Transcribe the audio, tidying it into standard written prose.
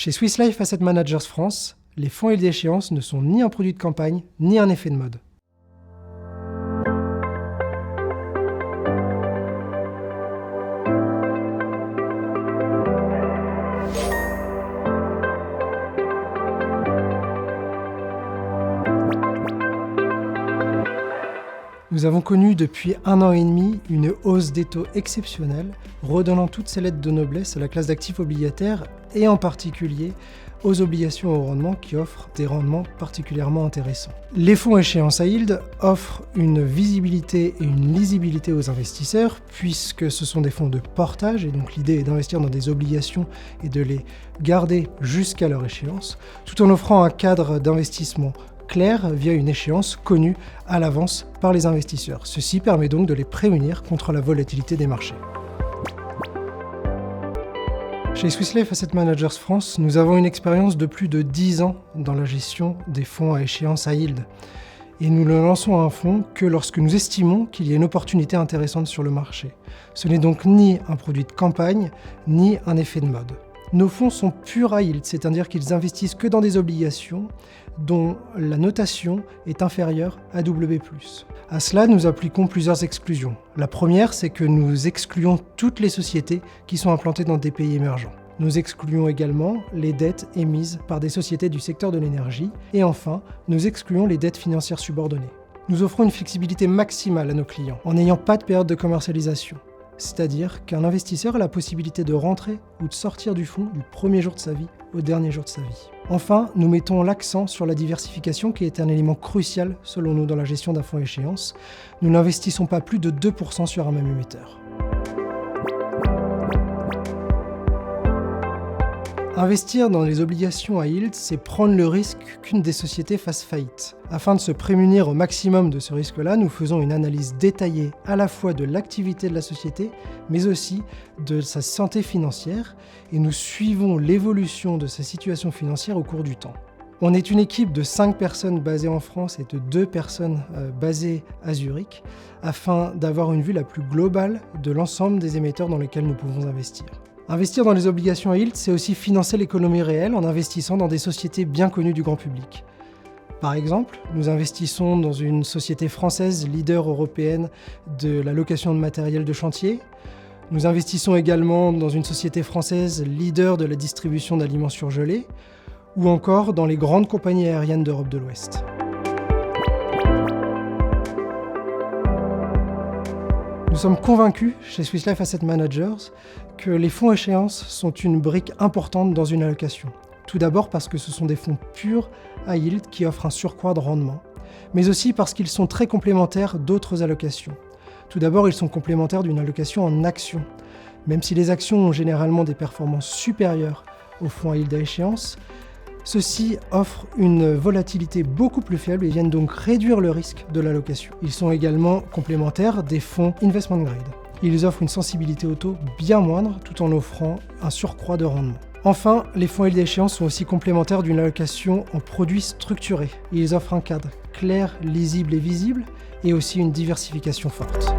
Chez Swiss Life Asset Managers France, les fonds yield d'échéance ne sont ni un produit de campagne, ni un effet de mode. Nous avons connu depuis 1 an et demi une hausse des taux exceptionnelle, redonnant toutes ses lettres de noblesse à la classe d'actifs obligataires et en particulier aux obligations au rendement qui offrent des rendements particulièrement intéressants. Les fonds échéance à yield offrent une visibilité et une lisibilité aux investisseurs puisque ce sont des fonds de portage et donc l'idée est d'investir dans des obligations et de les garder jusqu'à leur échéance, tout en offrant un cadre d'investissement clair via une échéance connue à l'avance par les investisseurs. Ceci permet donc de les prémunir contre la volatilité des marchés. Chez Swiss Life Asset Managers France, nous avons une expérience de plus de 10 ans dans la gestion des fonds à échéance à yield. Et nous ne lançons un fonds que lorsque nous estimons qu'il y a une opportunité intéressante sur le marché. Ce n'est donc ni un produit de campagne, ni un effet de mode. Nos fonds sont purs à yield, c'est-à-dire qu'ils investissent que dans des obligations dont la notation est inférieure à W+. À cela, nous appliquons plusieurs exclusions. La première, c'est que nous excluons toutes les sociétés qui sont implantées dans des pays émergents. Nous excluons également les dettes émises par des sociétés du secteur de l'énergie. Et enfin, nous excluons les dettes financières subordonnées. Nous offrons une flexibilité maximale à nos clients en n'ayant pas de période de commercialisation. C'est-à-dire qu'un investisseur a la possibilité de rentrer ou de sortir du fonds du premier jour de sa vie au dernier jour de sa vie. Enfin, nous mettons l'accent sur la diversification qui est un élément crucial selon nous dans la gestion d'un fonds échéance. Nous n'investissons pas plus de 2% sur un même émetteur. Investir dans les obligations à yield, c'est prendre le risque qu'une des sociétés fasse faillite. Afin de se prémunir au maximum de ce risque-là, nous faisons une analyse détaillée à la fois de l'activité de la société, mais aussi de sa santé financière, et nous suivons l'évolution de sa situation financière au cours du temps. On est une équipe de 5 personnes basées en France et de 2 personnes basées à Zurich, afin d'avoir une vue la plus globale de l'ensemble des émetteurs dans lesquels nous pouvons investir. Investir dans les obligations à yield, c'est aussi financer l'économie réelle en investissant dans des sociétés bien connues du grand public. Par exemple, nous investissons dans une société française leader européenne de la location de matériel de chantier. Nous investissons également dans une société française leader de la distribution d'aliments surgelés, ou encore dans les grandes compagnies aériennes d'Europe de l'Ouest. Nous sommes convaincus, chez Swiss Life Asset Managers, que les fonds échéance sont une brique importante dans une allocation. Tout d'abord parce que ce sont des fonds purs à yield qui offrent un surcroît de rendement, mais aussi parce qu'ils sont très complémentaires d'autres allocations. Tout d'abord, ils sont complémentaires d'une allocation en actions. Même si les actions ont généralement des performances supérieures aux fonds à yield à échéance, ceux-ci offrent une volatilité beaucoup plus faible et viennent donc réduire le risque de l'allocation. Ils sont également complémentaires des fonds investment grade. Ils offrent une sensibilité au taux bien moindre tout en offrant un surcroît de rendement. Enfin, les fonds yield d'échéance sont aussi complémentaires d'une allocation en produits structurés. Ils offrent un cadre clair, lisible et visible et aussi une diversification forte.